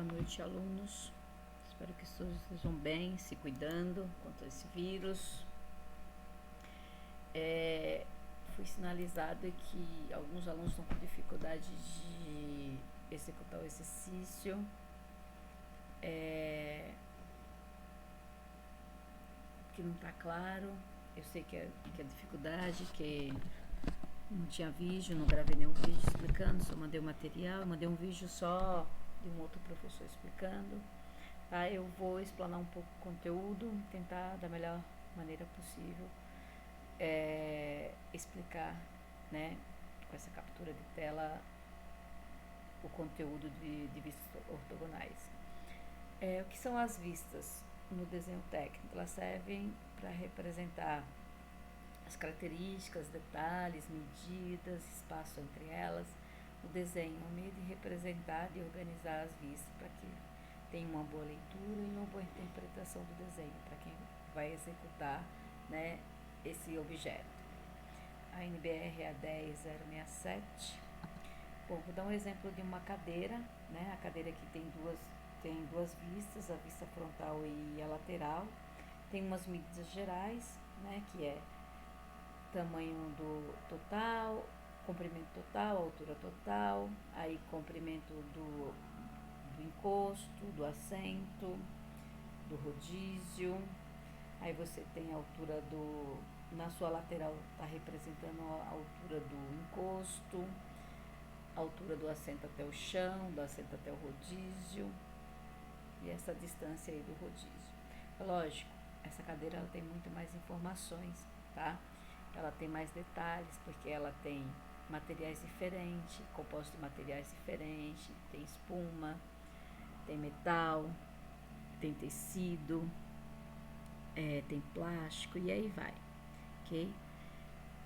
noite, alunos. Espero que todos estejam bem, se cuidando contra esse vírus. Foi sinalizado que alguns alunos estão com dificuldade de executar o exercício. Que não está claro. Eu sei que é dificuldade, que não tinha vídeo, não gravei nenhum vídeo explicando, só mandei o material, mandei um vídeo só de um outro professor explicando. Tá? Eu vou explanar um pouco o conteúdo, tentar da melhor maneira possível explicar, né, com essa captura de tela, o conteúdo de vistas ortogonais. O que são as vistas no desenho técnico? Elas servem para representar as características, detalhes, medidas, espaço entre elas. O desenho é um meio de representar e organizar as vistas para que tenha uma boa leitura e uma boa interpretação do desenho para quem vai executar, né, esse objeto. A NBR é a 10067. Bom, vou dar um exemplo de uma cadeira, né? A cadeira aqui tem duas vistas, a vista frontal e a lateral. Tem umas medidas gerais, né, que é tamanho do total, comprimento total, altura total, aí comprimento do encosto, do assento, do rodízio. Aí você tem a altura na sua lateral está representando a altura do encosto, a altura do assento até o chão, do assento até o rodízio e essa distância aí do rodízio. Lógico, essa cadeira ela tem muito mais informações, tá? Ela tem mais detalhes porque ela tem materiais diferentes, compostos de materiais diferentes, tem espuma, tem metal, tem tecido, tem plástico e aí vai, ok?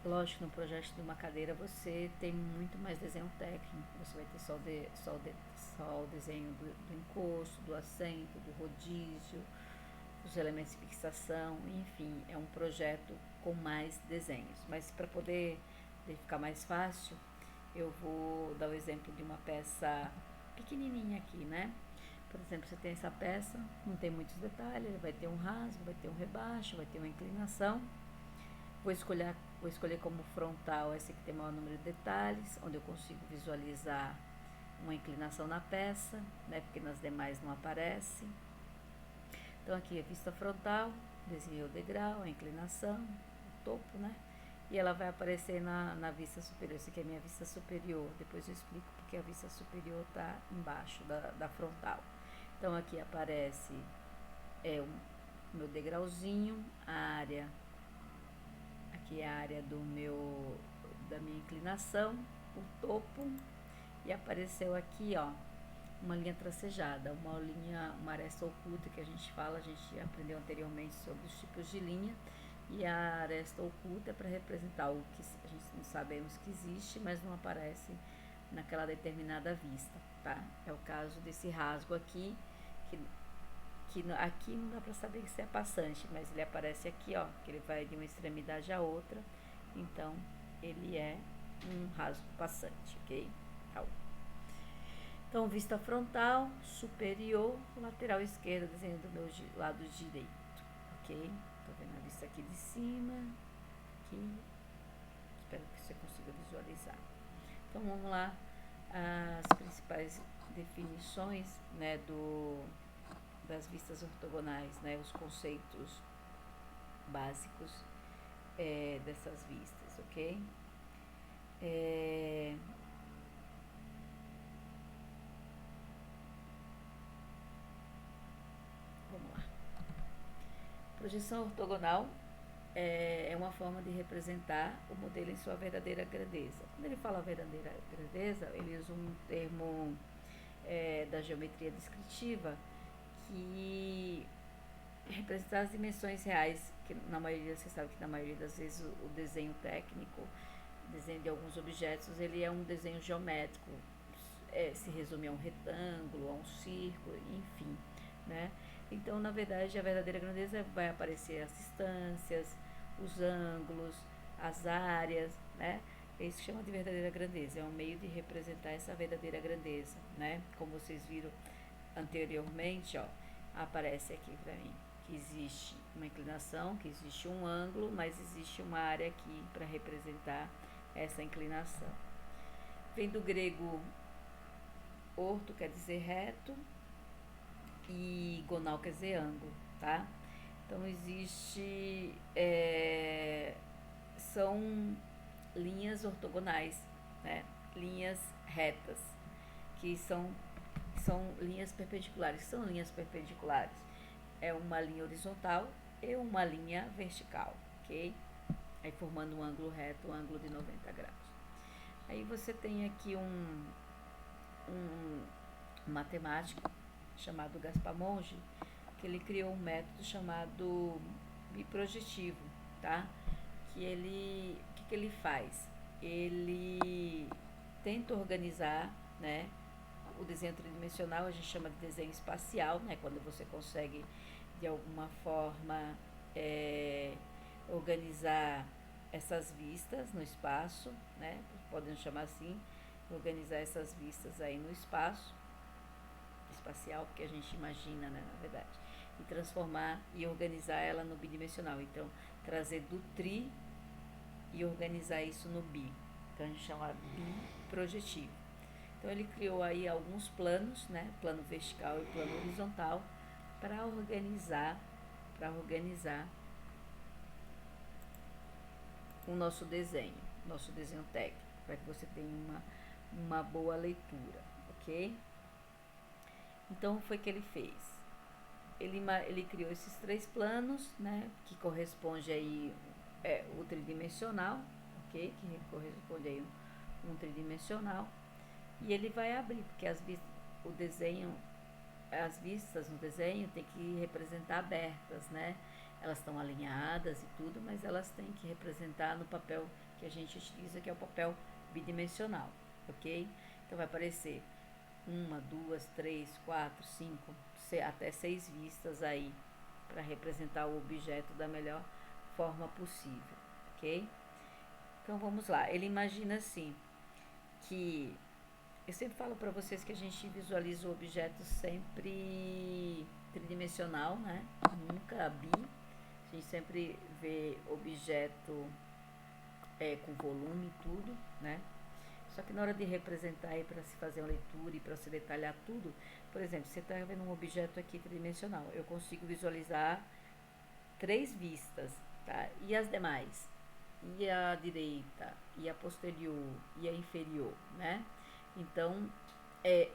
Lógico, no projeto de uma cadeira você tem muito mais desenho técnico, você vai ter só o desenho do encosto, do assento, do rodízio, os elementos de fixação, enfim, é um projeto com mais desenhos. Mas para poder ficar mais fácil, eu vou dar o exemplo de uma peça pequenininha aqui, né? Por exemplo, você tem essa peça, não tem muitos detalhes, vai ter um rasgo, vai ter um rebaixo, vai ter uma inclinação. Vou escolher como frontal essa que tem maior número de detalhes, onde eu consigo visualizar uma inclinação na peça, né? Porque nas demais não aparece. Então aqui a vista frontal, desenhei o degrau, a inclinação, o topo, né? E ela vai aparecer na vista superior. Essa aqui é a minha vista superior. Depois eu explico porque a vista superior está embaixo da frontal. Então aqui aparece o meu degrauzinho, a área, aqui é a área da minha inclinação, o topo, e apareceu aqui, ó, uma linha tracejada, uma aresta oculta que a gente aprendeu anteriormente sobre os tipos de linha, e a aresta oculta é para representar o que a gente não sabemos que existe, mas não aparece naquela determinada vista, tá? É o caso desse rasgo aqui, que aqui não dá para saber se é passante, mas ele aparece aqui, ó, que ele vai de uma extremidade à outra, então ele é um rasgo passante, ok? Então, vista frontal, superior, lateral esquerda, desenho do meu lado direito, ok? Tô vendo a vista aqui de cima, aqui, espero que você consiga visualizar. Então, vamos lá, as principais definições, né, das vistas ortogonais, né, os conceitos básicos dessas vistas, ok? Vamos lá. Projeção ortogonal é uma forma de representar o modelo em sua verdadeira grandeza. Quando ele fala verdadeira grandeza, ele usa um termo da geometria descritiva que representa as dimensões reais, que na maioria, você sabe que na maioria das vezes o desenho técnico, o desenho de alguns objetos, ele é um desenho geométrico, se resume a um retângulo, a um círculo, enfim, né? Então, na verdade, a verdadeira grandeza vai aparecer as distâncias, os ângulos, as áreas, né? É isso que chama de verdadeira grandeza, é um meio de representar essa verdadeira grandeza, né? Como vocês viram, anteriormente, ó, aparece aqui para mim que existe uma inclinação, que existe um ângulo, mas existe uma área aqui para representar essa inclinação. Vem do grego orto, quer dizer reto, e gonal quer dizer ângulo, tá? Então existe, são linhas ortogonais, né? Linhas retas, que são linhas perpendiculares. São linhas perpendiculares. É uma linha horizontal e uma linha vertical, ok? Aí formando um ângulo reto, um ângulo de 90 graus. Aí você tem aqui um matemático chamado Gaspar Monge, que ele criou um método chamado biprojetivo, tá? Que ele, o que ele faz? Ele tenta organizar, né? O desenho tridimensional a gente chama de desenho espacial, né? Quando você consegue de alguma forma organizar essas vistas no espaço, né? Podemos chamar assim, organizar essas vistas aí no espaço espacial, porque a gente imagina, né, na verdade, e transformar e organizar ela no bidimensional. Então, trazer do tri e organizar isso no bi. Então, a gente chama biprojetivo. Então, ele criou aí alguns planos, né, plano vertical e plano horizontal, para organizar o nosso desenho técnico, para que você tenha uma boa leitura, ok? Então, foi o que ele fez. Ele criou esses 3 planos, né, que corresponde aí o tridimensional, ok? Que corresponde aí um tridimensional. E ele vai abrir, porque as vistas no desenho tem que representar abertas, né? Elas estão alinhadas e tudo, mas elas têm que representar no papel que a gente utiliza, que é o papel bidimensional, ok? Então vai aparecer 1, 2, 3, 4, 5, até 6 vistas aí para representar o objeto da melhor forma possível, ok? Então vamos lá. Ele imagina assim que eu sempre falo para vocês que a gente visualiza o objeto sempre tridimensional, né? Nunca bi. A gente sempre vê objeto com volume e tudo, né? Só que na hora de representar aí para se fazer uma leitura e para se detalhar tudo, por exemplo, você está vendo um objeto aqui tridimensional, eu consigo visualizar 3 vistas, tá? E as demais? E a direita, e a posterior, e a inferior, né? Então,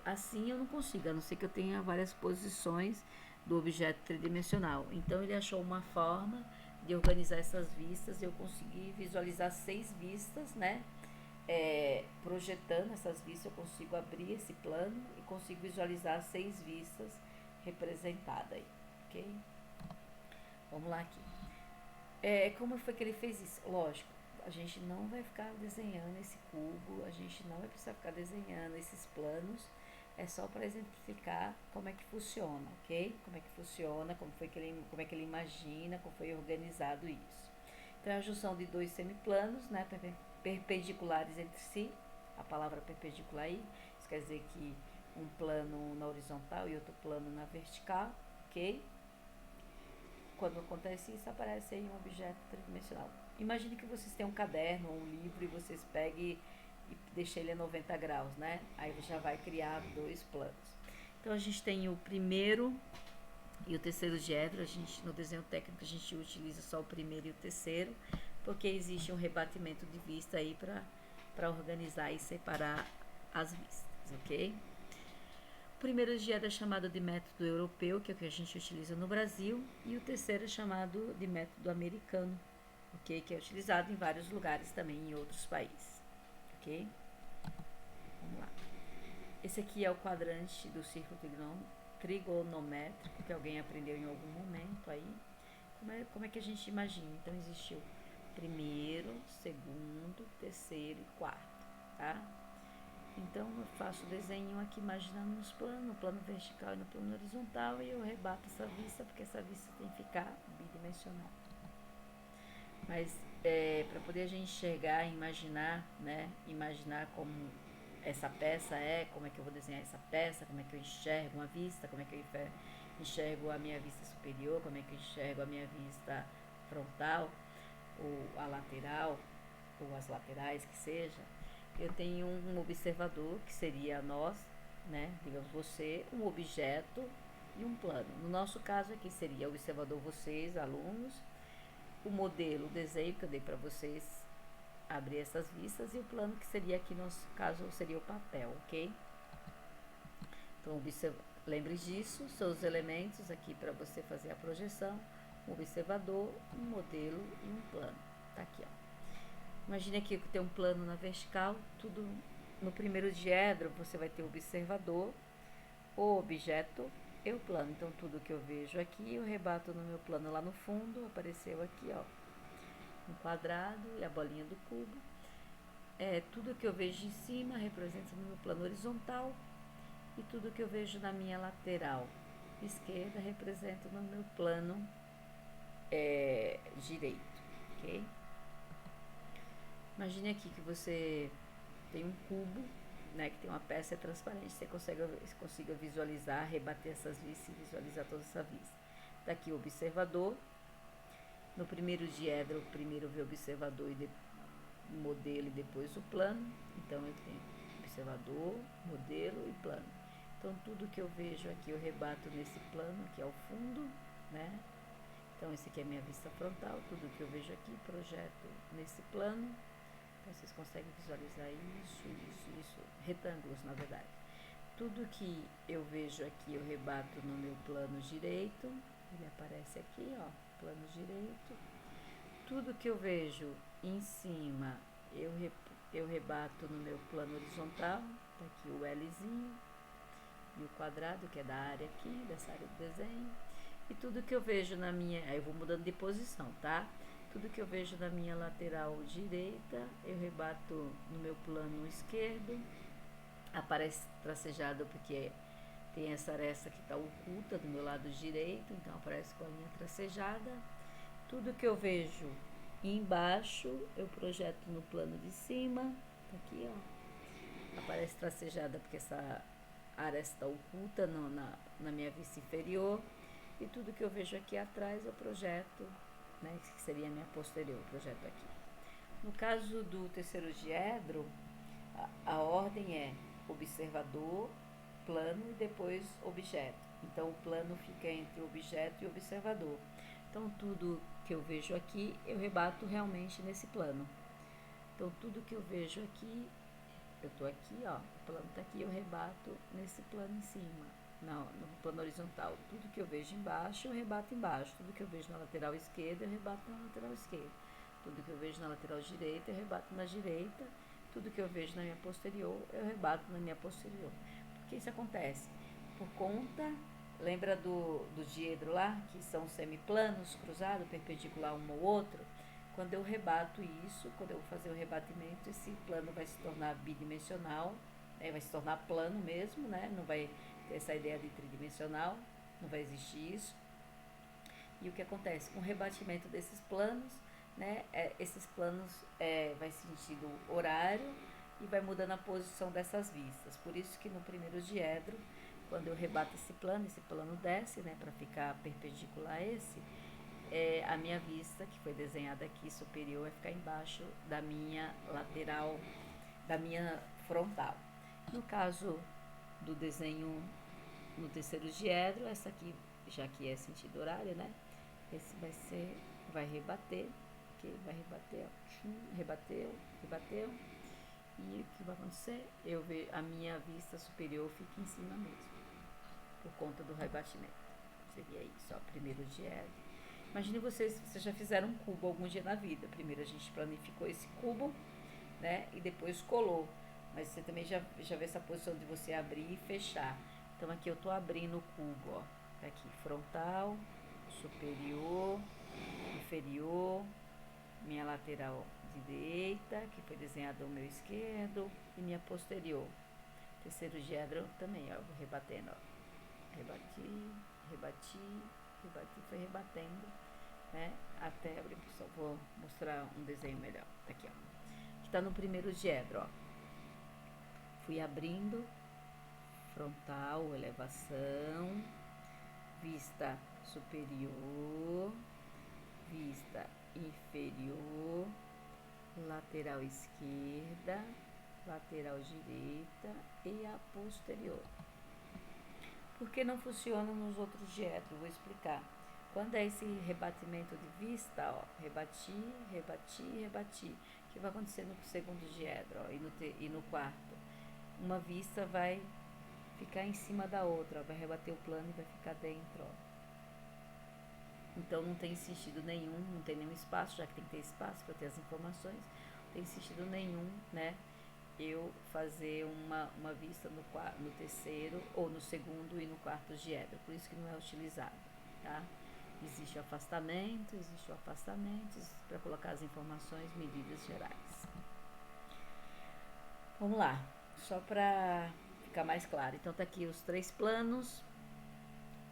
assim eu não consigo, a não ser que eu tenha várias posições do objeto tridimensional. Então, ele achou uma forma de organizar essas vistas e eu consegui visualizar 6 vistas, né? Projetando essas vistas, eu consigo abrir esse plano e consigo visualizar 6 vistas representadas aí, ok? Vamos lá aqui. Como foi que ele fez isso? Lógico, a gente não vai ficar desenhando esse cubo, a gente não vai precisar ficar desenhando esses planos, é só para exemplificar como é que funciona, ok? Como é que funciona, como é que ele imagina, como foi organizado isso. Então, é a junção de 2 semiplanos, né, perpendiculares entre si, a palavra perpendicular aí, isso quer dizer que um plano na horizontal e outro plano na vertical, ok? Quando acontece isso, aparece aí um objeto tridimensional. Imagine que vocês têm um caderno ou um livro e vocês peguem e deixem ele a 90 graus, né? Aí já vai criar 2 planos. Então, a gente tem o primeiro e o terceiro diedro. No desenho técnico, a gente utiliza só o primeiro e o terceiro, porque existe um rebatimento de vista aí para organizar e separar as vistas, ok? O primeiro diedro é chamado de método europeu, que é o que a gente utiliza no Brasil, e o terceiro é chamado de método americano, ok? Que é utilizado em vários lugares também em outros países, ok? Vamos lá. Esse aqui é o quadrante do círculo trigonométrico que alguém aprendeu em algum momento aí. Como é que a gente imagina? Então, existiu primeiro, segundo, terceiro e quarto, tá? Então, eu faço o desenho aqui imaginando nos planos, no plano vertical e no plano horizontal, e eu rebato essa vista, porque essa vista tem que ficar bidimensional. Mas, para poder a gente enxergar, imaginar, né? Imaginar como essa peça é, como é que eu vou desenhar essa peça, como é que eu enxergo uma vista, como é que eu enxergo a minha vista superior, como é que eu enxergo a minha vista frontal, ou a lateral, ou as laterais que seja. Eu tenho um observador, que seria nós, né, digamos você, um objeto e um plano. No nosso caso aqui seria o observador vocês, alunos, o modelo, o desenho que eu dei para vocês abrir essas vistas, e o plano que seria aqui no nosso caso seria o papel, ok? Então lembre disso, seus elementos aqui para você fazer a projeção, um observador, um modelo e um plano. Tá aqui, ó. Imagine aqui que tem um plano na vertical, tudo no primeiro diedro você vai ter o observador, o objeto e o plano. Então tudo que eu vejo aqui eu rebato no meu plano lá no fundo, apareceu aqui, ó, um quadrado e a bolinha do cubo. Tudo que eu vejo em cima representa no meu plano horizontal, e tudo que eu vejo na minha lateral esquerda representa no meu plano direito, ok? Imagine aqui que você tem um cubo, né, que tem uma peça transparente, você consiga visualizar, rebater essas vistas e visualizar toda essa vista. Daqui o observador, no primeiro diedro, primeiro eu vi o observador e modelo e depois o plano. Então eu tenho observador, modelo e plano. Então tudo que eu vejo aqui eu rebato nesse plano, que é o fundo, né? Então esse aqui é a minha vista frontal, tudo que eu vejo aqui projeto nesse plano. Então vocês conseguem visualizar isso, retângulos na verdade. Tudo que eu vejo aqui eu rebato no meu plano direito, ele aparece aqui, ó, plano direito. Tudo que eu vejo em cima eu rebato no meu plano horizontal, tá aqui o Lzinho e o quadrado, que é da área aqui, dessa área do desenho. E tudo que eu vejo na minha, aí eu vou mudando de posição, tá? Tudo que eu vejo na minha lateral direita, eu rebato no meu plano esquerdo, aparece tracejado porque tem essa aresta que está oculta do meu lado direito, então aparece com a linha tracejada. Tudo que eu vejo embaixo, eu projeto no plano de cima, tá aqui, ó, aparece tracejada porque essa aresta oculta na minha vista inferior. E tudo que eu vejo aqui atrás eu projeto, né, que seria a minha posterior, projeto aqui. No caso do terceiro diedro, a ordem é observador, plano e depois objeto. Então o plano fica entre o objeto e o observador. Então tudo que eu vejo aqui eu rebato realmente nesse plano. Então tudo que eu vejo aqui, eu estou aqui, ó, o plano está aqui, eu rebato nesse plano em cima. No plano horizontal, tudo que eu vejo embaixo, eu rebato embaixo. Tudo que eu vejo na lateral esquerda, eu rebato na lateral esquerda. Tudo que eu vejo na lateral direita, eu rebato na direita. Tudo que eu vejo na minha posterior, eu rebato na minha posterior. Por que isso acontece? Por conta, lembra do diedro lá, que são semiplanos, cruzados, perpendicular um ao outro? Quando eu rebato isso, quando eu vou fazer o rebatimento, esse plano vai se tornar bidimensional, vai se tornar plano mesmo, né? Não vai essa ideia de tridimensional, não vai existir isso. E o que acontece? Com o rebatimento desses planos, né, esses planos vai sentido horário e vai mudando a posição dessas vistas. Por isso que no primeiro diedro, quando eu rebato esse plano desce, né, para ficar perpendicular a esse, a minha vista, que foi desenhada aqui superior, vai ficar embaixo da minha lateral, da minha frontal. No caso do desenho no terceiro diedro, essa aqui, já que é sentido horário, né? Esse vai rebater, ok? Vai rebater, ó. Rebateu. E o que vai acontecer? A minha vista superior fica em cima mesmo, por conta do rebatimento. Seria isso, ó, primeiro diedro. Imagine vocês já fizeram um cubo algum dia na vida. Primeiro a gente planificou esse cubo, né? E depois colou. Mas você também já vê essa posição de você abrir e fechar. Então aqui eu estou abrindo o cubo, ó. Tá aqui, frontal, superior, inferior, minha lateral direita, que foi desenhada ao meu esquerdo, e minha posterior. Terceiro diedro também, ó, vou rebatendo, ó. Rebati, foi rebatendo, né? Até abrir, pessoal, vou mostrar um desenho melhor. Tá aqui, ó. Que tá no primeiro diedro, ó. Fui abrindo, frontal, elevação, vista superior, vista inferior, lateral esquerda, lateral direita e a posterior. Por que não funciona nos outros diedros? Vou explicar. Quando é esse rebatimento de vista, ó, rebati, rebati, rebati, o que vai acontecer no segundo diedro, ó, e no quarto? Uma vista vai ficar em cima da outra, ó, vai rebater o plano e vai ficar dentro, ó. Então não tem sentido nenhum, não tem nenhum espaço, já que tem que ter espaço para ter as informações, não tem sentido nenhum, né? Eu fazer uma vista no terceiro, ou no segundo e no quarto diedro, por isso que não é utilizado, tá? Existe o afastamento para colocar as informações, medidas gerais. Vamos lá, só para ficar mais claro. Então tá aqui os 3 planos,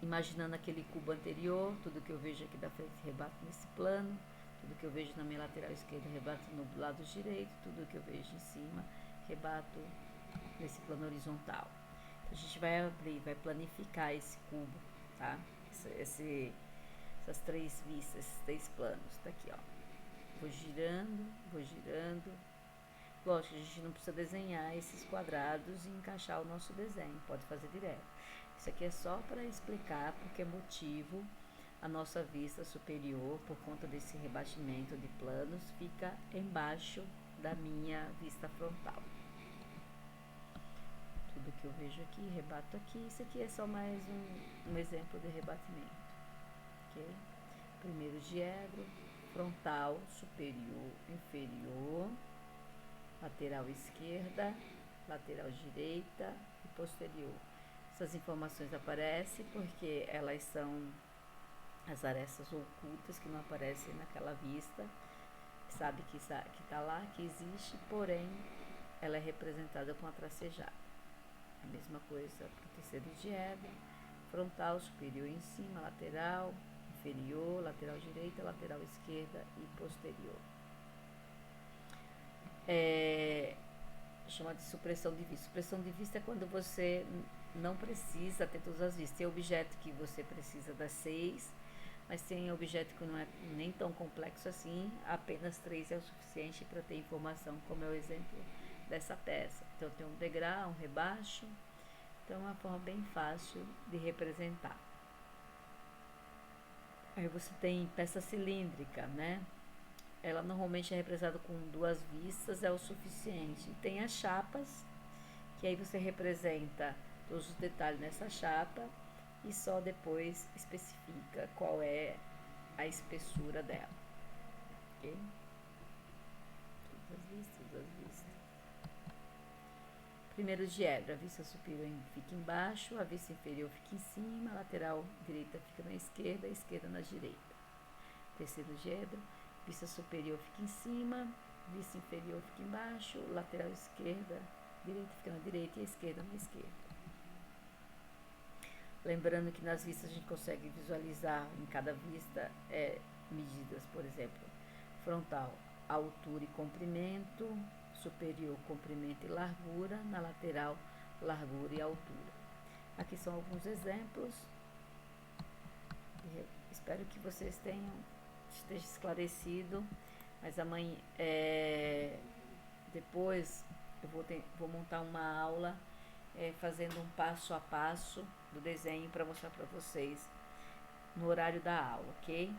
imaginando aquele cubo anterior, tudo que eu vejo aqui da frente rebato nesse plano, tudo que eu vejo na minha lateral esquerda rebato no lado direito, tudo que eu vejo em cima rebato nesse plano horizontal. Então, a gente vai abrir, vai planificar esse cubo, tá? Essas 3 vistas, esses 3 planos, tá aqui, ó. Vou girando, vou girando. Lógico, a gente não precisa desenhar esses quadrados e encaixar o nosso desenho, pode fazer direto. Isso aqui é só para explicar porque motivo a nossa vista superior, por conta desse rebatimento de planos, fica embaixo da minha vista frontal. Tudo que eu vejo aqui, rebato aqui. Isso aqui é só mais um exemplo de rebatimento. Ok? Primeiro diedro, frontal, superior, inferior, lateral esquerda, lateral direita e posterior. Essas informações aparecem porque elas são as arestas ocultas que não aparecem naquela vista. Sabe que está lá, que existe, porém ela é representada com a tracejada. A mesma coisa para o terceiro diedro, frontal, superior em cima, lateral, inferior, lateral direita, lateral esquerda e posterior. Chama de supressão de vista. Supressão de vista é quando você não precisa ter todas as vistas. Tem objeto que você precisa das 6, mas tem objeto que não é nem tão complexo assim, apenas 3 é o suficiente para ter informação, como é o exemplo dessa peça. Então tem um degrau, um rebaixo, então é uma forma bem fácil de representar. Aí você tem peça cilíndrica, né? Ela normalmente é representada com 2 vistas, é o suficiente. Tem as chapas, que aí você representa todos os detalhes nessa chapa e só depois especifica qual é a espessura dela. Ok? Todas as vistas. Primeiro diedro, a vista superior fica embaixo, a vista inferior fica em cima, a lateral direita fica na esquerda, a esquerda na direita. Terceiro diedro, vista superior fica em cima, vista inferior fica embaixo, lateral esquerda, direita fica na direita e a esquerda na esquerda. Lembrando que nas vistas a gente consegue visualizar em cada vista medidas, por exemplo, frontal, altura e comprimento, superior, comprimento e largura, na lateral, largura e altura. Aqui são alguns exemplos. Espero que vocês esteja esclarecido, mas amanhã, depois eu vou montar uma aula fazendo um passo a passo do desenho para mostrar para vocês no horário da aula, ok?